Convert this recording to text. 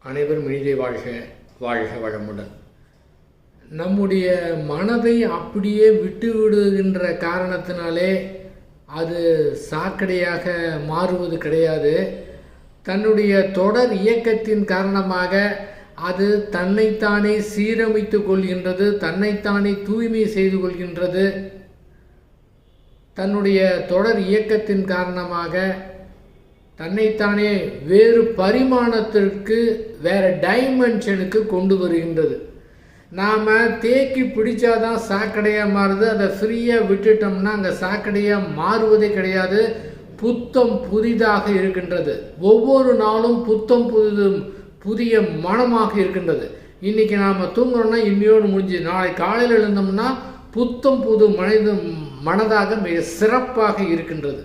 அனைவரும் இனிதே வாழ்க, வாழ்க வளமுடன். நம்முடைய மனதை அப்படியே விட்டு விடுகின்ற காரணத்தினாலே அது சாக்கடையாக மாறுவது கிடையாது. தன்னுடைய தொடர் இயக்கத்தின் காரணமாக அது தன்னைத்தானே சீரமைத்து கொள்கின்றது, தன்னைத்தானே தூய்மை செய்து கொள்கின்றது. தன்னுடைய தொடர் இயக்கத்தின் காரணமாக தன்னைத்தானே வேறு பரிமாணத்திற்கு, வேறு டைமென்ஷனுக்கு கொண்டு வருகின்றது. நாம் தேக்கி பிடிச்சாதான் சாக்கடையாக மாறுது. அதை ஃப்ரீயாக விட்டுட்டோம்னா அங்கே சாக்கடையாக மாறுவதே கிடையாது, புத்தம் புதிதாக இருக்கின்றது. ஒவ்வொரு நாளும் புத்தம் புதிய மனமாக இருக்கின்றது. இன்றைக்கி நாம் தூங்குறோம்னா இன்னையோடு முடிஞ்சு, நாளை காலையில் எழுந்தோம்னா புத்தம் புது மனதாக மிக சிறப்பாக இருக்கின்றது.